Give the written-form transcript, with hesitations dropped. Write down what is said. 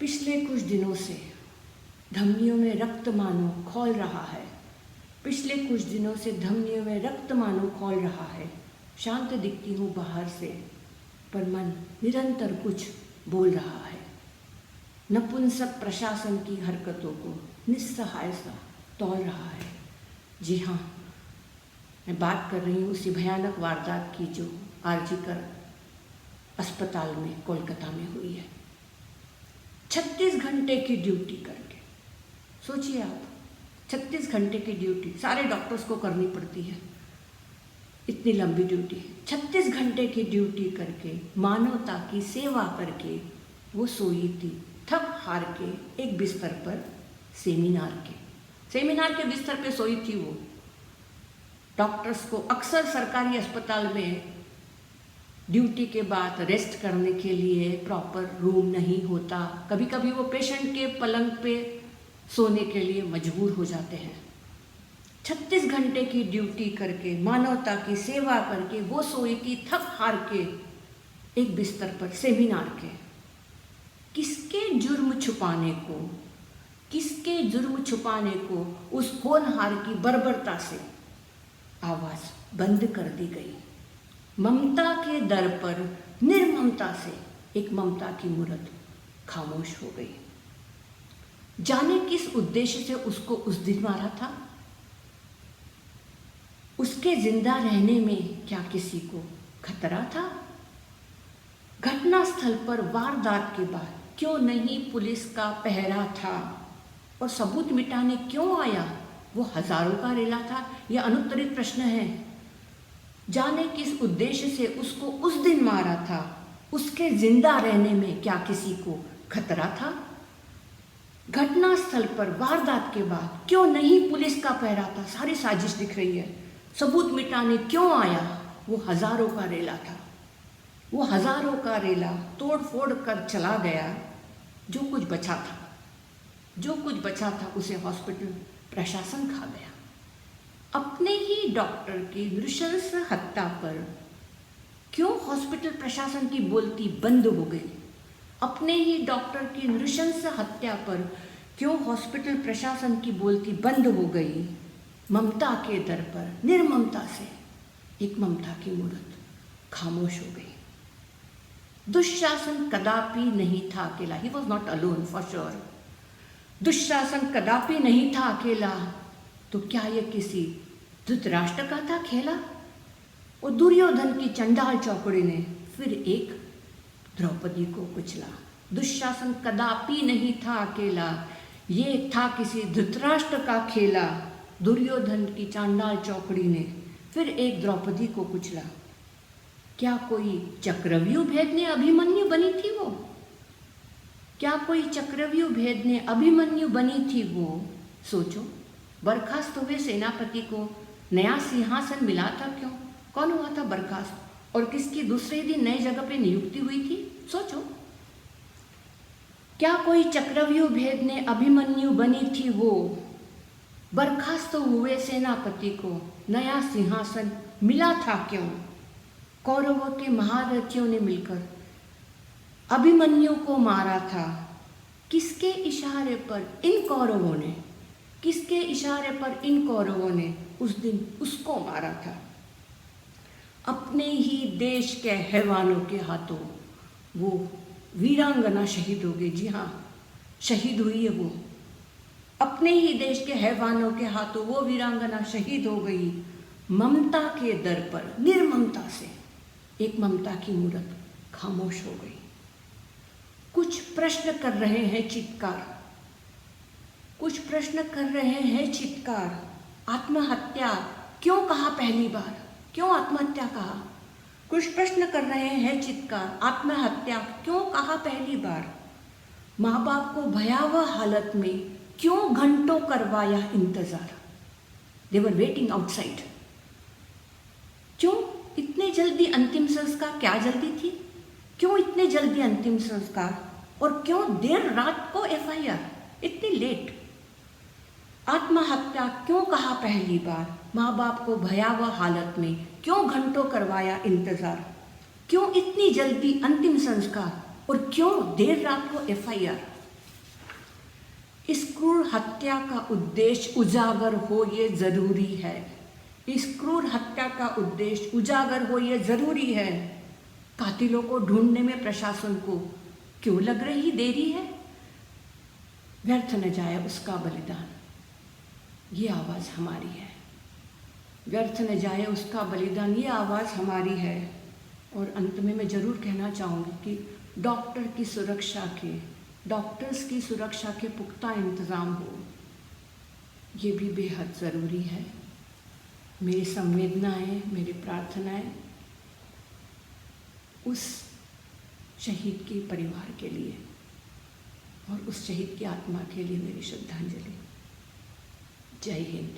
पिछले कुछ दिनों से धमनियों में रक्त मानो खौल रहा है। पिछले कुछ दिनों से धमनियों में रक्त मानो खौल रहा है। शांत दिखती हूँ बाहर से, पर मन निरंतर कुछ बोल रहा है। नपुंसक प्रशासन की हरकतों को निस्सहाय सा तौल रहा है। जी हाँ, मैं बात कर रही हूँ उसी भयानक वारदात की जो आरजीकर अस्पताल में कोलकाता में हुई है। 36 घंटे की ड्यूटी करके, सोचिए आप, 36 घंटे की ड्यूटी सारे डॉक्टर्स को करनी पड़ती है। इतनी लंबी ड्यूटी, 36 घंटे की ड्यूटी करके, मानवता की सेवा करके वो सोई थी थक हार के एक बिस्तर पर, सेमिनार के बिस्तर पे सोई थी वो। डॉक्टर्स को अक्सर सरकारी अस्पताल में ड्यूटी के बाद रेस्ट करने के लिए प्रॉपर रूम नहीं होता। कभी कभी वो पेशेंट के पलंग पे सोने के लिए मजबूर हो जाते हैं। 36 घंटे की ड्यूटी करके, मानवता की सेवा करके वो सोई थी थक हार के एक बिस्तर पर, सेमिनार के। किसके जुर्म छुपाने को उस होनहार की बर्बरता से आवाज़ बंद कर दी गई। ममता के दर पर निर्ममता से एक ममता की मूरत खामोश हो गई। जाने किस उद्देश्य से उसको उस दिन मारा था? उसके जिंदा रहने में क्या किसी को खतरा था? घटनास्थल पर वारदात के बाद क्यों नहीं पुलिस का पहरा था? और सबूत मिटाने क्यों आया वो हजारों का रेला था? यह अनुत्तरित प्रश्न है। जाने किस उद्देश्य से उसको उस दिन मारा था? उसके जिंदा रहने में क्या किसी को खतरा था? घटनास्थल पर वारदात के बाद क्यों नहीं पुलिस का पहरा था? सारी साजिश दिख रही है। सबूत मिटाने क्यों आया? वो हजारों का रेला था। वो हजारों का रेला तोड़ फोड़ कर चला गया। जो कुछ बचा था उसे हॉस्पिटल प्रशासन खा गया। अपने ही डॉक्टर की नृशंस हत्या पर क्यों हॉस्पिटल प्रशासन की बोलती बंद हो गई? अपने ही डॉक्टर की नृशंस हत्या पर क्यों हॉस्पिटल प्रशासन की बोलती बंद हो गई? ममता के दर पर निर्ममता से एक ममता की मूरत खामोश हो गई। दुशासन कदापि नहीं था अकेला। He was not alone for sure. Dushasan कदापि नहीं था अकेला। तो क्या ये किसी धृतराष्ट्र का था खेला? और दुर्योधन की चंडाल चौकड़ी ने फिर एक द्रौपदी को कुचला। दुशासन कदापि नहीं था अकेला, ये था किसी धृतराष्ट्र का खेला। दुर्योधन की चांडाल चौकड़ी ने फिर एक द्रौपदी को कुचला। क्या कोई चक्रव्यूह भेदने अभिमन्यु बनी थी वो? क्या कोई चक्रव्यूह भेदने अभिमन्यु बनी थी वो? सोचो, बर्खास्त हुए सेनापति को नया सिंहासन मिला था क्यों? कौन हुआ था बर्खास्त? और किसकी दूसरे दिन नए जगह पे नियुक्ति हुई थी? सोचो, क्या कोई चक्रव्यूह भेदने अभिमन्यु बनी थी वो? बर्खास्त हुए सेनापति को नया सिंहासन मिला था क्यों? कौरवों के महारथियों ने मिलकर अभिमन्यु को मारा था। किसके इशारे पर इन कौरवों ने उस दिन उसको मारा था? अपने ही देश के हैवानों के हाथों वो वीरांगना शहीद हो गई। जी हाँ, शहीद हुई है वो। अपने ही देश के हैवानों के हाथों वो वीरांगना शहीद हो गई। ममता के दर पर निर्ममता से एक ममता की मूरत खामोश हो गई। कुछ प्रश्न कर रहे हैं चित्कार। आत्महत्या क्यों कहा पहली बार? क्यों आत्महत्या कहा? कुछ प्रश्न कर रहे हैं चित्कार। आत्महत्या क्यों कहा पहली बार? माँ बाप को भयावह हालत में क्यों घंटों करवाया इंतजार? दे वर वेटिंग आउटसाइड। क्यों इतने जल्दी अंतिम संस्कार? क्या जल्दी थी? क्यों इतने जल्दी अंतिम संस्कार? और क्यों देर रात को FIR? इतनी लेट। आत्महत्या क्यों कहा पहली बार? माँ बाप को भयावह हालत में क्यों घंटों करवाया इंतजार? क्यों इतनी जल्दी अंतिम संस्कार? और क्यों देर रात को FIR? इस क्रूर हत्या का उद्देश्य उजागर हो ये ज़रूरी है। इस क्रूर हत्या का उद्देश्य उजागर हो ये ज़रूरी है। कातिलों को ढूंढने में प्रशासन को क्यों लग रही देरी है? व्यर्थ न जाए उसका बलिदान, ये आवाज़ हमारी है। व्यर्थ न जाए उसका बलिदान, ये आवाज़ हमारी है। और अंत में मैं ज़रूर कहना चाहूँगी कि डॉक्टर्स की सुरक्षा के पुख्ता इंतज़ाम हो, ये भी बेहद ज़रूरी है। मेरी संवेदनाएं, मेरी प्रार्थनाएं उस शहीद के परिवार के लिए और उस शहीद की आत्मा के लिए मेरी श्रद्धांजलि। जय हिंद।